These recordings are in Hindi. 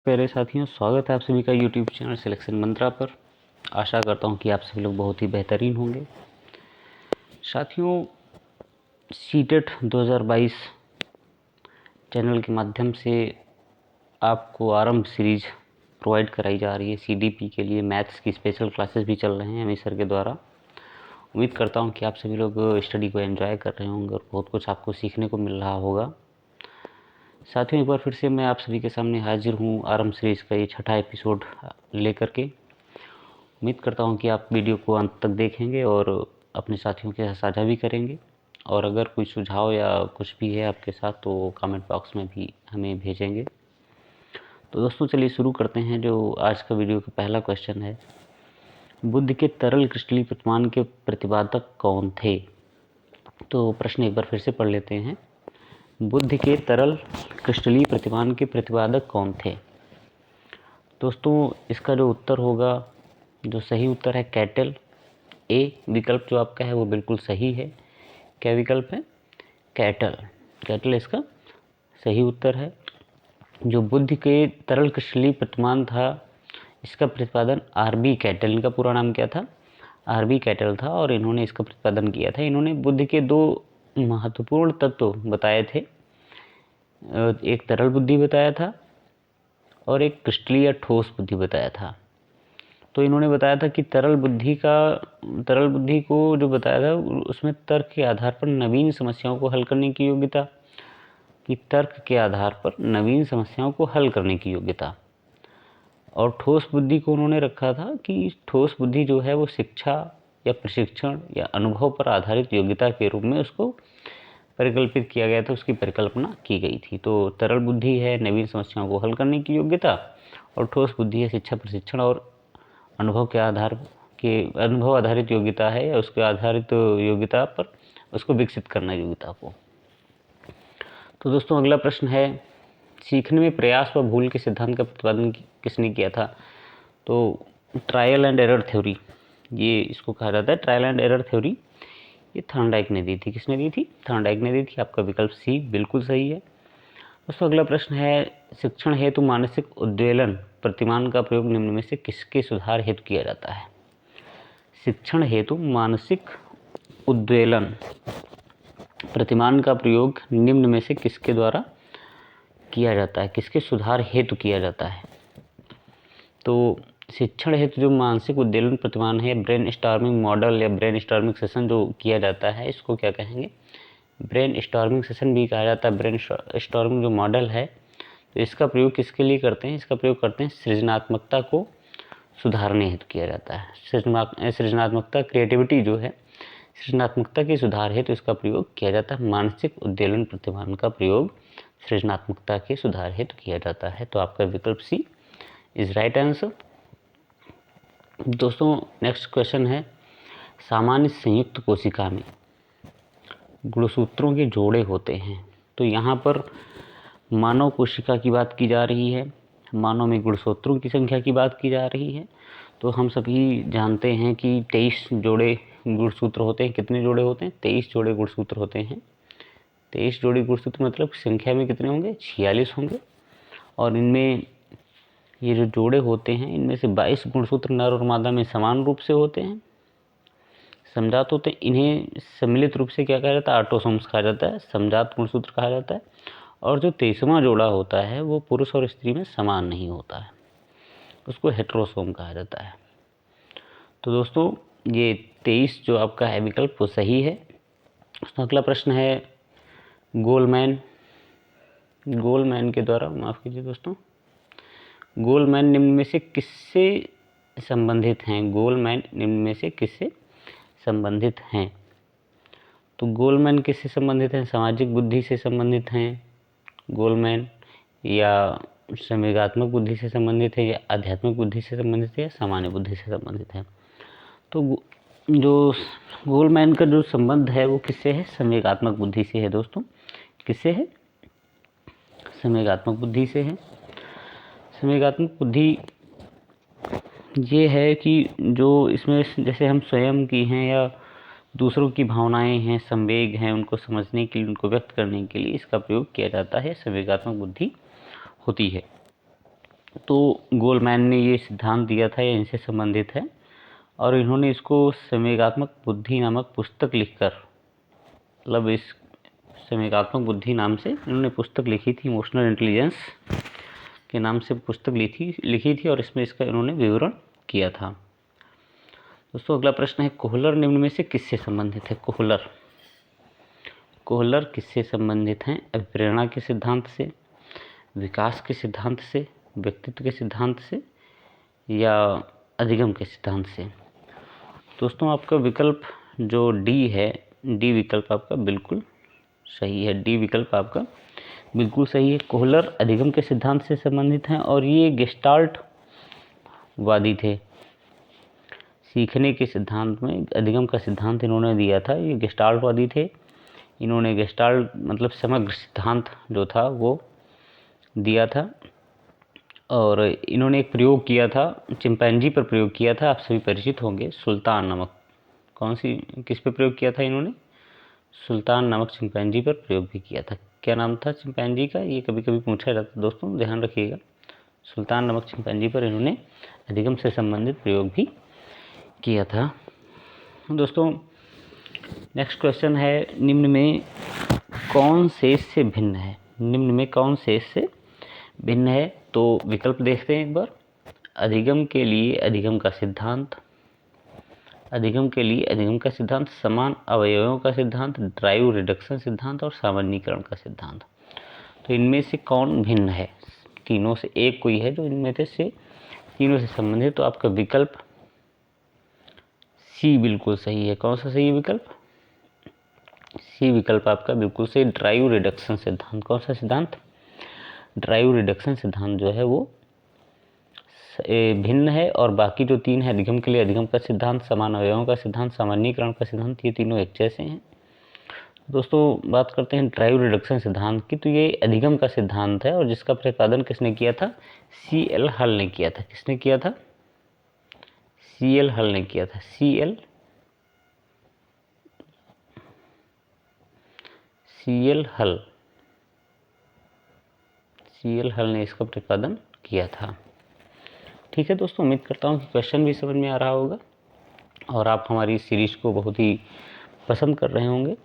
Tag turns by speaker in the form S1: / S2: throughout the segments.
S1: प्यारे साथियों, स्वागत है आप सभी का यूट्यूब चैनल सिलेक्शन मंत्रा पर। आशा करता हूं कि आप सभी लोग बहुत ही बेहतरीन होंगे। साथियों, सीटेट 2022 चैनल के माध्यम से आपको आरंभ सीरीज प्रोवाइड कराई जा रही है। सीडीपी के लिए मैथ्स की स्पेशल क्लासेस भी चल रहे हैं अमित सर के द्वारा। उम्मीद करता हूं कि आप सभी लोग स्टडी को एंजॉय कर रहे होंगे और बहुत कुछ आपको सीखने को मिल रहा होगा। साथियों, एक बार फिर से मैं आप सभी के सामने हाजिर हूँ आरंभ सीरीज़ का ये छठा एपिसोड लेकर के। उम्मीद करता हूँ कि आप वीडियो को अंत तक देखेंगे और अपने साथियों के साथ साझा भी करेंगे। और अगर कोई सुझाव या कुछ भी है आपके साथ तो कमेंट बॉक्स में भी हमें भेजेंगे। तो दोस्तों, चलिए शुरू करते हैं। जो आज का वीडियो का पहला क्वेश्चन है, बुद्ध के तरल क्रिस्टलीय प्रतिमान के प्रतिपादक कौन थे? तो प्रश्न एक बार फिर से पढ़ लेते हैं। बुद्ध के तरल क्रिस्टलीय प्रतिमान के प्रतिपादक कौन थे? दोस्तों, इसका जो उत्तर होगा, जो सही उत्तर है कैटल। ए विकल्प जो आपका है वो बिल्कुल सही है। क्या विकल्प है? कैटल। कैटल इसका सही उत्तर है। जो बुद्ध के तरल क्रिस्टलीय प्रतिमान था, इसका प्रतिपादन आरबी कैटल, इनका पूरा नाम क्या था? आरबी कैटल था और इन्होंने इसका प्रतिपादन किया था। इन्होंने बुद्ध के दो महत्वपूर्ण तत्व बताए थे। एक तरल बुद्धि बताया था और एक क्रिस्टलीय या ठोस बुद्धि बताया था। तो इन्होंने बताया था कि तरल बुद्धि को जो बताया था उसमें तर्क के आधार पर नवीन समस्याओं को हल करने की योग्यता, और ठोस बुद्धि को उन्होंने रखा था कि ठोस बुद्धि जो है वो शिक्षा या प्रशिक्षण या अनुभव पर आधारित योग्यता के रूप में उसको परिकल्पित किया गया था, उसकी परिकल्पना की गई थी। तो तरल बुद्धि है नवीन समस्याओं को हल करने की योग्यता, और ठोस बुद्धि है शिक्षा, प्रशिक्षण और अनुभव आधारित योग्यता है, या उसके आधारित योग्यता पर उसको विकसित करना योग्यता को। तो दोस्तों, अगला प्रश्न है, सीखने में प्रयास व भूल के सिद्धांत का प्रतिपादन किसने किया था? तो ट्रायल एंड एरर थ्योरी, ये इसको कहा जाता है ट्रायल एंड एरर थ्योरी। ये थॉर्नडाइक ने दी थी। किसने दी थी? थॉर्नडाइक ने दी थी। आपका विकल्प सी बिल्कुल सही है। दोस्तों, अगला प्रश्न है, शिक्षण हेतु मानसिक उद्वेलन प्रतिमान का प्रयोग निम्न में से किसके सुधार हेतु किया जाता है? शिक्षण हेतु मानसिक उद्वेलन प्रतिमान का प्रयोग निम्न में से किसके द्वारा किया जाता है, किसके सुधार हेतु किया जाता है? तो शिक्षण हेतु जो मानसिक उद्वेलन प्रतिमान है, ब्रेन स्टॉर्मिंग मॉडल या ब्रेन स्टॉर्मिंग सेशन जो किया जाता है, इसको क्या कहेंगे? ब्रेन स्टॉर्मिंग सेशन भी कहा जाता है। ब्रेन स्टॉर्मिंग जो मॉडल है, तो इसका प्रयोग किसके लिए करते हैं? इसका प्रयोग करते हैं सृजनात्मकता को सुधारने हेतु किया जाता है। सृजनात्मकता, क्रिएटिविटी जो है, सृजनात्मकता के सुधार हेतु इसका प्रयोग किया जाता है। मानसिक उद्वेलन प्रतिमान का प्रयोग सृजनात्मकता के सुधार हेतु किया जाता है। तो आपका विकल्प सी इज राइट आंसर। दोस्तों, नेक्स्ट क्वेश्चन है, सामान्य संयुक्त कोशिका में गुणसूत्रों के जोड़े होते हैं। तो यहाँ पर मानव कोशिका की बात की जा रही है, मानव में गुणसूत्रों की संख्या की बात की जा रही है। तो हम सभी जानते हैं कि 23 जोड़े गुणसूत्र होते हैं। कितने जोड़े होते हैं? 23 जोड़े गुणसूत्र होते हैं। 23 जोड़े गुणसूत्र मतलब संख्या में कितने होंगे? 46 होंगे। और इनमें ये जो जोड़े होते हैं, इनमें से 22 गुणसूत्र नर और मादा में समान रूप से होते हैं, समजात होते हैं। इन्हें सम्मिलित रूप से क्या कहा जाता है? ऑटोसोम्स कहा जाता है, समजात गुणसूत्र कहा जाता है। और जो 23वां जोड़ा होता है वो पुरुष और स्त्री में समान नहीं होता है, उसको हेटेरोसोम कहा जाता है। तो दोस्तों, ये 23 जो आपका है विकल्प वो सही है। अगला प्रश्न है, गोलमैन के द्वारा, माफ़ कीजिए दोस्तों, गोलमैन निम्न में से किससे संबंधित हैं? गोलमैन निम्न में से किससे संबंधित हैं? तो गोलमैन किससे संबंधित हैं? सामाजिक बुद्धि से संबंधित हैं गोलमैन, या संवेगात्मक बुद्धि से संबंधित है, या आध्यात्मिक बुद्धि से संबंधित है, या सामान्य बुद्धि से संबंधित है? तो जो गोलमैन का जो संबंध है वो किससे है? संवेगात्मक बुद्धि से है। दोस्तों, किससे है? संवेगात्मक बुद्धि से है। संवेगात्मक बुद्धि ये है कि जो इसमें जैसे हम स्वयं की हैं या दूसरों की भावनाएं हैं, संवेग हैं, उनको समझने के लिए, उनको व्यक्त करने के लिए इसका प्रयोग किया जाता है, संवेगात्मक बुद्धि होती है। तो गोलमैन ने ये सिद्धांत दिया था, या इनसे संबंधित है, और इन्होंने इसको संवेगात्मक बुद्धि नामक पुस्तक लिखकर, मतलब इस संवेगात्मक बुद्धि नाम से इन्होंने पुस्तक लिखी थी, इमोशनल इंटेलिजेंस के नाम से पुस्तक लिखी थी और इसमें इसका इन्होंने विवरण किया था। दोस्तों अगला प्रश्न है, कोहलर निम्न में से किससे संबंधित है? कोहलर किससे संबंधित हैं? अभिप्रेरणा के सिद्धांत से, विकास के सिद्धांत से, व्यक्तित्व के सिद्धांत से, या अधिगम के सिद्धांत से? दोस्तों आपका विकल्प जो डी है, डी विकल्प आपका बिल्कुल सही है। डी विकल्प आपका बिल्कुल सही है। कोहलर अधिगम के सिद्धांत से संबंधित हैं और ये गेस्टाल्ट वादी थे। सीखने के सिद्धांत में अधिगम का सिद्धांत इन्होंने दिया था, ये गेस्टाल्ट वादी थे। इन्होंने गेस्टाल्ट मतलब समग्र सिद्धांत जो था वो दिया था, और इन्होंने एक प्रयोग किया था, चिंपैंजी पर प्रयोग किया था, आप सभी परिचित होंगे, सुल्तान नामक। किस पे प्रयोग किया था इन्होंने? सुल्तान नामक चिंपैंजी पर प्रयोग भी किया था। क्या नाम था चिंपैंजी का? ये कभी कभी पूछा जाता है दोस्तों, ध्यान रखिएगा। सुल्तान नामक चिंपैंजी पर इन्होंने अधिगम से संबंधित प्रयोग भी किया था। दोस्तों नेक्स्ट क्वेश्चन है, निम्न में कौन शेष से भिन्न है? निम्न में कौन शेष से भिन्न है? तो विकल्प देखते हैं एक बार। अधिगम के लिए अधिगम का सिद्धांत, अधिगम के लिए अधिगम का सिद्धांत, समान अवयवों का सिद्धांत, ड्राइव रिडक्शन सिद्धांत और सामान्यीकरण का सिद्धांत। तो इनमें से कौन भिन्न है? तीनों से एक कोई है जो इनमें से तीनों से संबंधित। तो आपका विकल्प सी बिल्कुल सही है। कौन सा सही है विकल्प? सी विकल्प आपका बिल्कुल सही, ड्राइव रिडक्शन सिद्धांत। कौन सा सिद्धांत? ड्राइव रिडक्शन सिद्धांत जो है वो भिन्न है, और बाकी जो तीन है, अधिगम के लिए अधिगम का सिद्धांत, समान अवयवों का सिद्धांत, सामान्यीकरण का सिद्धांत, ये तीनों एक जैसे हैं। दोस्तों बात करते हैं ड्राइव रिडक्शन सिद्धांत की। तो ये अधिगम का सिद्धांत है और जिसका प्रतिपादन किसने किया था? C.L. हल ने किया था। किसने किया था? C.L. हल ने किया था। C.L. हल ने इसका प्रतिपादन किया था। ठीक है दोस्तों, उम्मीद करता हूँ कि क्वेश्चन भी समझ में आ रहा होगा और आप हमारी इस सीरीज को बहुत ही पसंद कर रहे होंगे।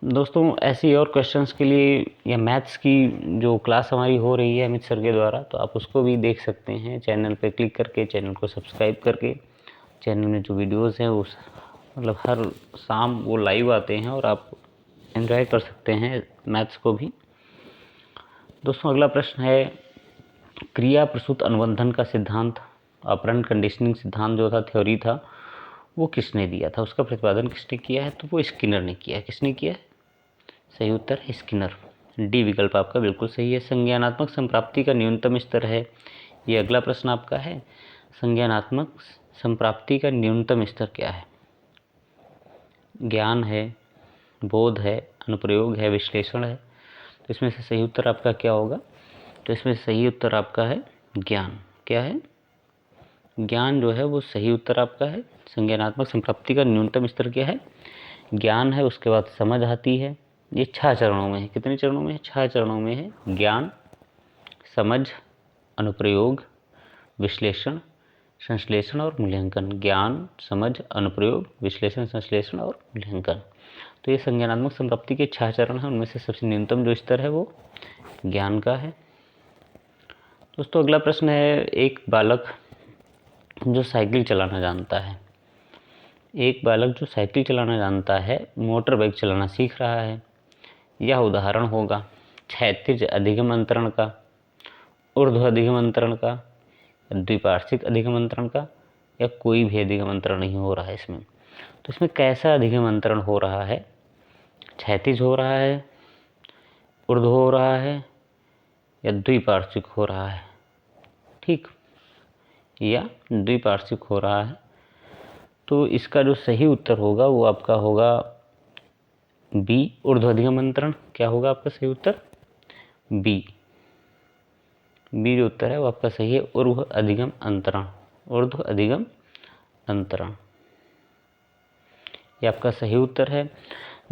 S1: दोस्तों ऐसी और क्वेश्चंस के लिए या मैथ्स की जो क्लास हमारी हो रही है अमित सर के द्वारा, तो आप उसको भी देख सकते हैं चैनल पे क्लिक करके, चैनल को सब्सक्राइब करके। चैनल में जो वीडियोस हैं वो मतलब हर शाम वो लाइव आते हैं और आप एंजॉय कर सकते हैं मैथ्स को भी। दोस्तों अगला प्रश्न है, क्रिया प्रसूत अनुबंधन का सिद्धांत, ऑपरेंट कंडीशनिंग सिद्धांत जो था, थ्योरी था, वो किसने दिया था? उसका प्रतिपादन किसने किया है? तो वो स्किनर ने किया है। किसने किया है? सही उत्तर है स्किनर। डी विकल्प आपका बिल्कुल सही है। संज्ञानात्मक संप्राप्ति का न्यूनतम स्तर है, ये अगला प्रश्न आपका है। संज्ञानात्मक संप्राप्ति का न्यूनतम स्तर क्या है? ज्ञान है, बोध है, अनुप्रयोग है, विश्लेषण है। तो इसमें से सही उत्तर आपका क्या होगा? तो इसमें सही उत्तर आपका है ज्ञान। क्या है? ज्ञान जो है वो सही उत्तर आपका है। संज्ञानात्मक संप्राप्ति का न्यूनतम स्तर क्या है? ज्ञान है। उसके बाद समझ आती है। ये 6 चरणों में है। कितने चरणों में है? 6 चरणों में है। ज्ञान, समझ, अनुप्रयोग, विश्लेषण, संश्लेषण और मूल्यांकन। ज्ञान, समझ, अनुप्रयोग, विश्लेषण, संश्लेषण और मूल्यांकन। तो ये संज्ञानात्मक संप्राप्ति के 6 चरण हैं। उनमें से सबसे न्यूनतम जो स्तर है वो ज्ञान का है। दोस्तों अगला प्रश्न है, एक बालक जो साइकिल चलाना जानता है, एक बालक जो साइकिल चलाना जानता है मोटर बाइक चलाना सीख रहा है, यह उदाहरण होगा क्षैतिज अधिगम अंतरण का, ऊर्ध्व अधिगम अंतरण का, द्विपार्श्विक अधिगम अंतरण का, या कोई भी अधिगम अंतरण नहीं हो रहा है इसमें। तो इसमें कैसा अधिगम अंतरण हो रहा है? क्षैतिज हो रहा है, ऊर्ध्व हो रहा है, या द्विपार्श्विक हो रहा है? ठीक, या द्विपार्श्विक हो रहा है। तो इसका जो सही उत्तर होगा वो आपका होगा बी, ऊर्ध्व अधिगम अंतरण। क्या होगा आपका सही उत्तर? बी। बी जो उत्तर है वो आपका सही है, ऊर्ध्व अधिगम अंतरण। ऊर्ध्व अधिगम अंतरण ये आपका सही उत्तर है।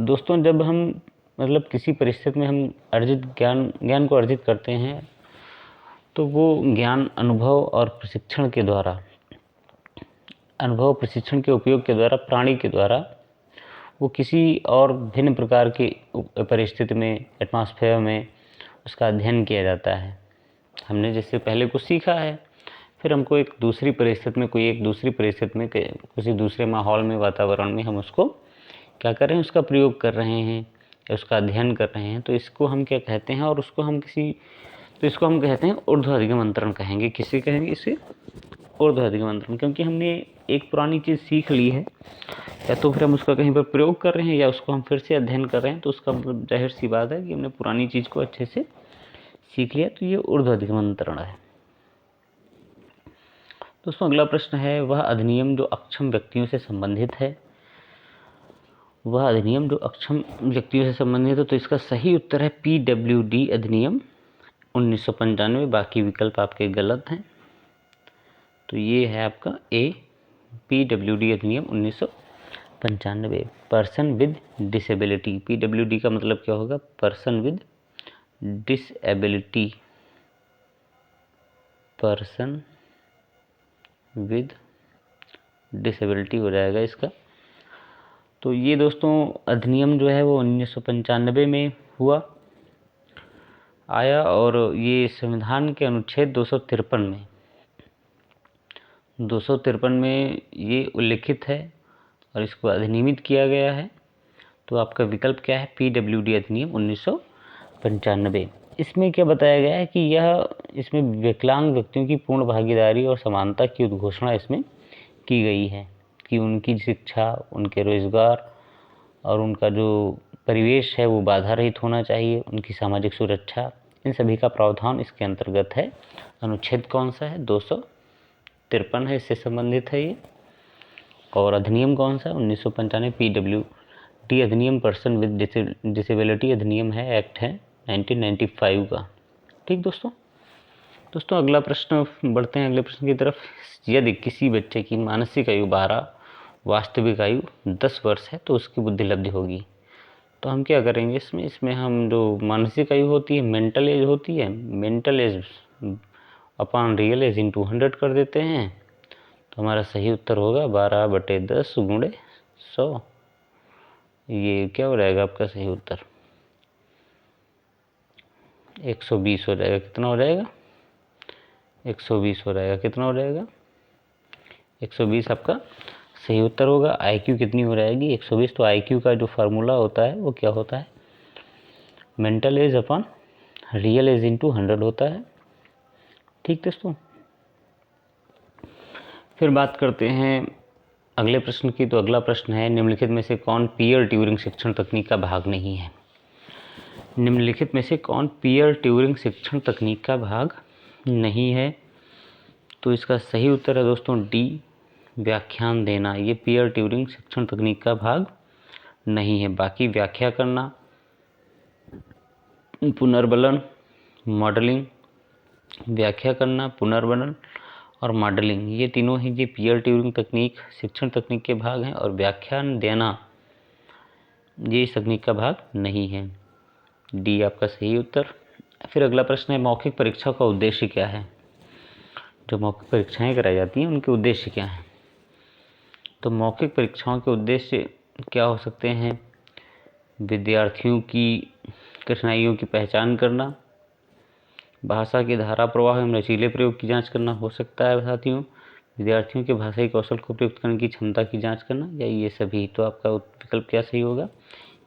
S1: दोस्तों जब हम मतलब किसी परिस्थिति में हम अर्जित ज्ञान को अर्जित करते हैं तो वो ज्ञान अनुभव और प्रशिक्षण के द्वारा, अनुभव प्रशिक्षण के उपयोग के द्वारा, प्राणी के द्वारा वो किसी और भिन्न प्रकार की परिस्थिति में, एटमॉस्फेयर में उसका अध्ययन किया जाता है। हमने जैसे पहले कुछ सीखा है, फिर हमको एक दूसरी परिस्थिति में, किसी दूसरे माहौल में, वातावरण में हम उसको क्या कर रहे हैं, उसका प्रयोग कर रहे हैं या उसका अध्ययन कर रहे हैं, तो इसको हम क्या कहते हैं, और उसको हम इसको हम कहते हैं ऊर्ध्वाधिगम अंतरण कहेंगे। किसे कहेंगे? इसे ऊर्ध्वाधिगम अंतरण, क्योंकि हमने एक पुरानी चीज़ सीख ली है, या तो फिर हम उसका कहीं पर प्रयोग कर रहे हैं या उसको हम फिर से अध्ययन कर रहे हैं, तो उसका मतलब जाहिर सी बात है कि हमने पुरानी चीज़ को अच्छे से सीख लिया, तो ये ऊर्ध्वाधिगम अंतरण है। दोस्तों अगला प्रश्न है, वह अधिनियम जो अक्षम व्यक्तियों से संबंधित है, वह अधिनियम जो अक्षम व्यक्तियों से संबंधित है, तो इसका सही उत्तर है PWD अधिनियम 1995। बाकी विकल्प आपके गलत हैं, तो ये है आपका ए, PWD अधिनियम 1995। पर्सन विद डिसेबिलिटी, PWD का मतलब क्या होगा? Person with disability, person with disability हो जाएगा इसका। तो ये दोस्तों अधिनियम जो है वो 1995 में आया, और ये संविधान के अनुच्छेद 253 में ये उल्लिखित है और इसको अधिनियमित किया गया है। तो आपका विकल्प क्या है? PWD अधिनियम 1995। इसमें क्या बताया गया है कि इसमें विकलांग व्यक्तियों की पूर्ण भागीदारी और समानता की उद्घोषणा इसमें की गई है, कि उनकी शिक्षा, उनके रोजगार और उनका जो परिवेश है वो बाधा रहित होना चाहिए, उनकी सामाजिक सुरक्षा, इन सभी का प्रावधान इसके अंतर्गत है। अनुच्छेद कौन सा है? 253 है, इससे संबंधित है ये। और अधिनियम कौन सा है? 1995 PWD अधिनियम, पर्सन विद डिसेबिलिटी अधिनियम है, एक्ट है 1995 का। ठीक दोस्तों अगला प्रश्न, बढ़ते हैं अगले प्रश्न की तरफ। यदि किसी बच्चे की मानसिक आयु 12, वास्तविक आयु 10 वर्ष है, तो उसकी बुद्धि लब्धि होगी। तो हम क्या करेंगे इसमें हम जो मानसिक आयु होती है, मेंटल एज होती है, mental age upon real age into 100 कर देते हैं, तो हमारा सही उत्तर होगा 12/10 गुणे 100। ये क्या हो जाएगा आपका सही उत्तर? 120 हो जाएगा। कितना हो जाएगा? 120 हो जाएगा। कितना हो जाएगा? 120 आपका सही उत्तर होगा। IQ कितनी हो जाएगी? 120। तो IQ का जो फार्मूला होता है वो क्या होता है? Mental age upon real age into 100 होता है। ठीक दोस्तों, फिर बात करते हैं अगले प्रश्न की। तो अगला प्रश्न है, निम्नलिखित में से कौन पीयर ट्यूरिंग शिक्षण तकनीक का भाग नहीं है? निम्नलिखित में से कौन पीयर ट्यूरिंग शिक्षण तकनीक का भाग नहीं है? तो इसका सही उत्तर है दोस्तों डी, व्याख्यान देना। ये पीयर ट्यूरिंग शिक्षण तकनीक का भाग नहीं है। बाकी व्याख्या करना, पुनर्बलन, मॉडलिंग, व्याख्या करना, पुनर्बलन और मॉडलिंग, ये तीनों ही ये पीयर ट्यूरिंग तकनीक शिक्षण तकनीक के भाग हैं, और व्याख्यान देना ये इस तकनीक का भाग नहीं है। डी आपका सही उत्तर। फिर अगला प्रश्न है, मौखिक परीक्षा का उद्देश्य क्या है? जो मौखिक परीक्षाएं कराई जाती हैं उनके उद्देश्य क्या हैं? तो मौखिक परीक्षाओं के उद्देश्य क्या हो सकते हैं? विद्यार्थियों की कठिनाइयों की पहचान करना, भाषा के धारा प्रवाह एवं लचीले प्रयोग की जांच करना हो सकता है साथियों, विद्यार्थियों के भाषाई कौशल को प्रयुक्त करने की क्षमता की जांच करना, या ये सभी। तो आपका विकल्प क्या सही होगा?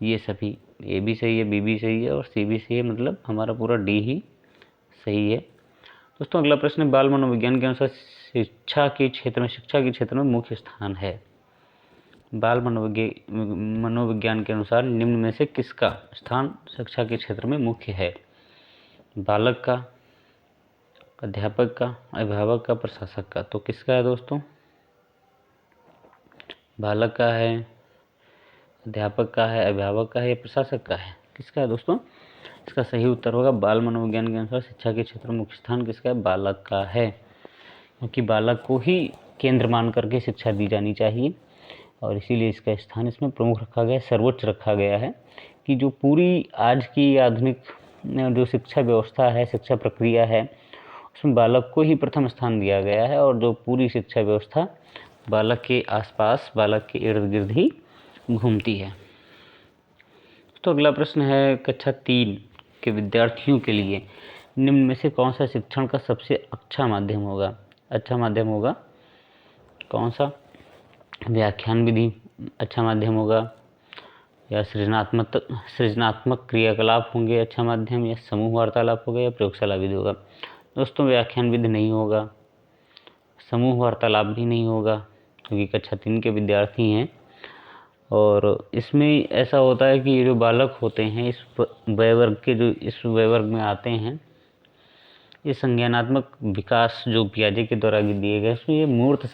S1: ये सभी। ए भी सही है, बी भी सही है और सी भी सही है, मतलब हमारा पूरा डी ही सही है। दोस्तों अगला प्रश्न है, बाल मनोविज्ञान के अनुसार शिक्षा के क्षेत्र में मुख्य स्थान है। बाल मनोविज्ञान के अनुसार निम्न में से किसका स्थान शिक्षा के क्षेत्र में मुख्य है? बालक का, अध्यापक का, अभिभावक का, प्रशासक का। तो किसका है दोस्तों? बालक का है, अध्यापक का है, अभिभावक का है या प्रशासक का है? किसका है दोस्तों? इसका सही उत्तर होगा बाल मनोविज्ञान के अनुसार शिक्षा के क्षेत्र में मुख्य स्थान किसका है? बालक का है, क्योंकि बालक को ही केंद्र मान करके शिक्षा दी जानी चाहिए, और इसीलिए इसका स्थान इसमें प्रमुख रखा गया है, सर्वोच्च रखा गया है। कि जो पूरी आज की आधुनिक जो शिक्षा व्यवस्था है, शिक्षा प्रक्रिया है, उसमें बालक को ही प्रथम स्थान दिया गया है और जो पूरी शिक्षा व्यवस्था बालक के आसपास, बालक के इर्द गिर्द ही घूमती है। तो अगला प्रश्न है, कक्षा 3 के विद्यार्थियों के लिए निम्न में से कौन सा शिक्षण का सबसे अच्छा माध्यम होगा? अच्छा माध्यम होगा कौन सा? व्याख्यान विधि अच्छा माध्यम होगा, या सृजनात्मक क्रियाकलाप होंगे अच्छा माध्यम, या समूह वार्तालाप होगा, या प्रयोगशाला विधि होगा? दोस्तों, व्याख्यान विधि नहीं होगा, समूह वार्तालाप भी नहीं होगा, क्योंकि कक्षा 3 के विद्यार्थी हैं और इसमें ऐसा होता है कि ये जो बालक होते हैं इस वय वर्ग के, जो इस वय वर्ग में आते हैं, ये संज्ञानात्मक विकास जो पियाजे के द्वारा दिए गए, इसमें ये मूर्त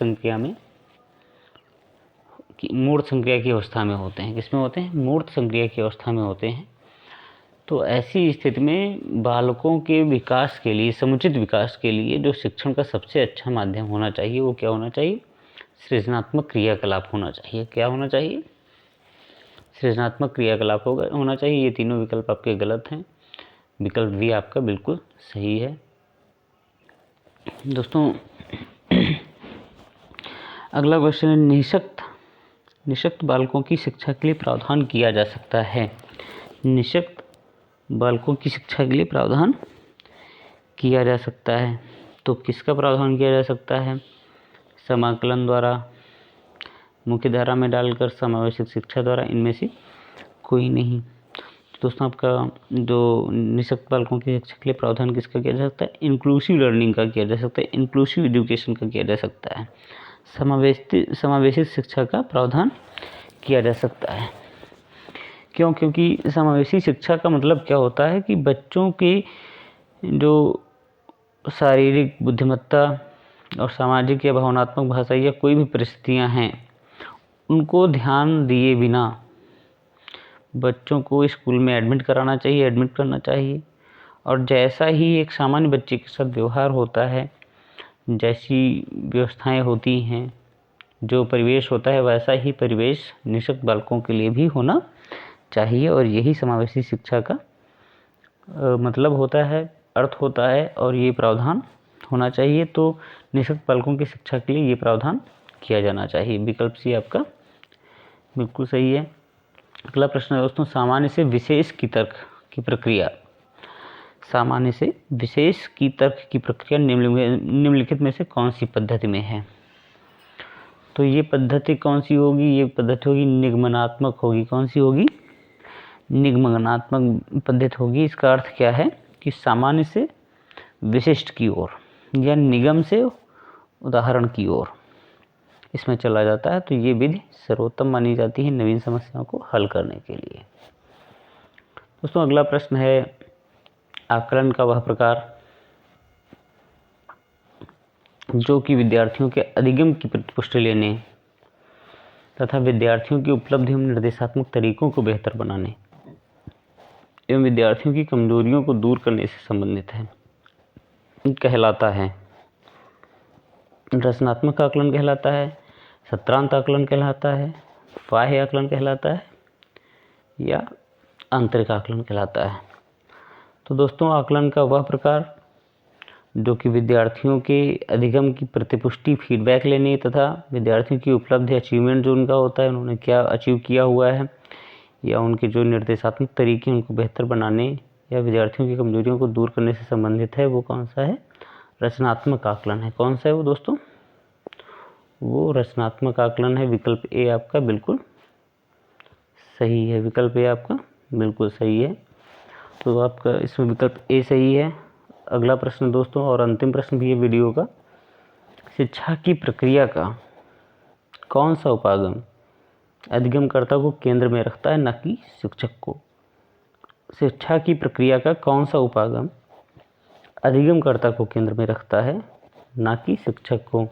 S1: संक्रिया की अवस्था में होते हैं। किसमें होते हैं? मूर्त संक्रिया की अवस्था में होते हैं। तो ऐसी स्थिति में बालकों के विकास के लिए, समुचित विकास के लिए जो शिक्षण का सबसे अच्छा माध्यम होना चाहिए वो क्या होना चाहिए? सृजनात्मक क्रियाकलाप होना चाहिए। क्या होना चाहिए? सृजनात्मक क्रियाकलाप होना चाहिए। ये तीनों विकल्प आपके गलत हैं, विकल्प भी आपका बिल्कुल सही है। दोस्तों, अगला क्वेश्चन है, निःशक्त बालकों की शिक्षा के लिए प्रावधान किया जा सकता है। निःशक्त बालकों की शिक्षा के लिए प्रावधान किया जा सकता है। तो किसका प्रावधान किया जा सकता है? समाकलन द्वारा, मुख्य धारा में डालकर, समावेशित शिक्षा द्वारा, इनमें से कोई नहीं। दोस्तों, आपका जो निःशक्त बालकों की शिक्षा के लिए प्रावधान किसका किया जा सकता है? इंक्लूसिव लर्निंग का किया जा सकता है, इंक्लूसिव एजुकेशन का किया जा सकता है, समावेशित शिक्षा का प्रावधान किया जा सकता है। क्यों? क्योंकि समावेशी शिक्षा का मतलब क्या होता है कि बच्चों की जो शारीरिक बुद्धिमत्ता और सामाजिक या भावनात्मक, भाषा या कोई भी परिस्थितियां हैं, उनको ध्यान दिए बिना बच्चों को स्कूल में एडमिट करना चाहिए। और जैसा ही एक सामान्य बच्चे के साथ व्यवहार होता है, जैसी व्यवस्थाएं होती हैं, जो परिवेश होता है, वैसा ही परिवेश निःशक्त बालकों के लिए भी होना चाहिए। और यही समावेशी शिक्षा का मतलब होता है, अर्थ होता है, और ये प्रावधान होना चाहिए। तो निःशक्त बालकों की शिक्षा के लिए ये प्रावधान किया जाना चाहिए। विकल्प सी आपका बिल्कुल सही है। अगला प्रश्न है दोस्तों, सामान्य से विशेष की तर्क की प्रक्रिया निम्नलिखित में से कौन सी पद्धति में है? तो ये पद्धति कौन सी होगी? ये पद्धति होगी निगमनात्मक होगी। कौन सी होगी? निगमनात्मक पद्धति होगी। इसका अर्थ क्या है कि सामान्य से विशिष्ट की ओर या निगम से उदाहरण की ओर इसमें चला जाता है। तो ये विधि सर्वोत्तम मानी जाती है नवीन समस्याओं को हल करने के लिए। दोस्तों, अगला प्रश्न है, आकलन का वह प्रकार जो कि विद्यार्थियों के अधिगम की पुष्टि लेने तथा विद्यार्थियों की उपलब्धि एवं निर्देशात्मक तरीकों को बेहतर बनाने एवं विद्यार्थियों की कमजोरियों को दूर करने से संबंधित है, कहलाता है। रचनात्मक आकलन कहलाता है, सत्रांत आकलन कहलाता है, बाह्य आकलन कहलाता है, या आंतरिक आकलन कहलाता है। तो दोस्तों, आकलन का वह प्रकार जो कि विद्यार्थियों के अधिगम की प्रतिपुष्टि, फीडबैक लेने तथा विद्यार्थियों की उपलब्धि, अचीवमेंट जो उनका होता है, उन्होंने क्या अचीव किया हुआ है, या उनके जो निर्देशात्मक तरीके उनको बेहतर बनाने या विद्यार्थियों की कमजोरियों को दूर करने से संबंधित है, वो कौन सा है? रचनात्मक आकलन है। कौन सा है वो दोस्तों? वो रचनात्मक आकलन है। विकल्प ए आपका बिल्कुल सही है। विकल्प ए आपका बिल्कुल सही है। तो आपका इसमें विकल्प ए सही है। अगला प्रश्न दोस्तों, और अंतिम प्रश्न भी है वीडियो का, शिक्षा की प्रक्रिया का कौन सा उपागम अधिगमकर्ता को केंद्र में रखता है, न कि शिक्षक को? शिक्षा की प्रक्रिया का कौन सा उपागम अधिगमकर्ता को केंद्र में रखता है, न कि शिक्षक को?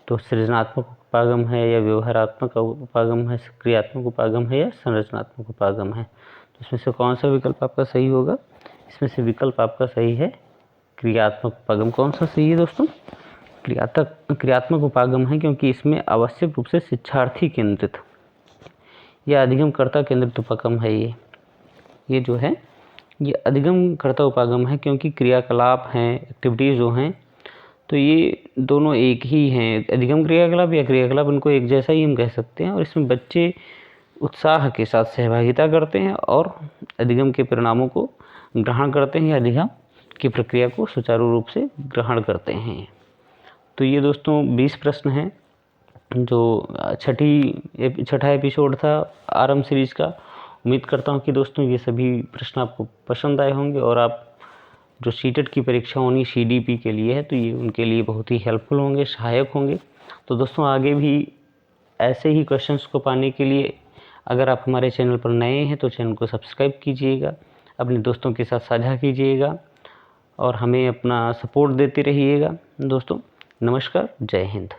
S1: तो सृजनात्मक उपागम है, या व्यवहारात्मक उपागम है, क्रियात्मक उपागम है, या संरचनात्मक उपागम है? तो इसमें से कौन सा विकल्प आपका सही होगा? इसमें से विकल्प आपका सही है क्रियात्मक उपागम। कौन सा सही है दोस्तों? क्रियात्मक उपागम है, क्योंकि इसमें आवश्यक रूप से शिक्षार्थी केंद्रित या अधिगमकर्ता केंद्रित उपागम है। ये जो है ये अधिगमकर्ता उपागम है, क्योंकि क्रियाकलाप हैं, एक्टिविटीज़ जो हैं तो ये दोनों एक ही हैं, अधिगम क्रियाकलाप या क्रियाकलाप, इनको एक जैसा ही हम कह सकते हैं। और इसमें बच्चे उत्साह के साथ सहभागिता करते हैं और अधिगम के परिणामों को ग्रहण करते हैं या अधिगम की प्रक्रिया को सुचारू रूप से ग्रहण करते हैं। तो ये दोस्तों 20 प्रश्न हैं जो छठा एपिसोड था आरंभ सीरीज का। उम्मीद करता हूँ कि दोस्तों ये सभी प्रश्न आपको पसंद आए होंगे और आप जो सीटेट की परीक्षा होनी CDP के लिए है तो ये उनके लिए बहुत ही हेल्पफुल होंगे, सहायक होंगे। तो दोस्तों आगे भी ऐसे ही क्वेश्चंस को पाने के लिए अगर आप हमारे चैनल पर नए हैं तो चैनल को सब्सक्राइब कीजिएगा, अपने दोस्तों के साथ साझा कीजिएगा और हमें अपना सपोर्ट देते रहिएगा। दोस्तों नमस्कार, जय हिंद।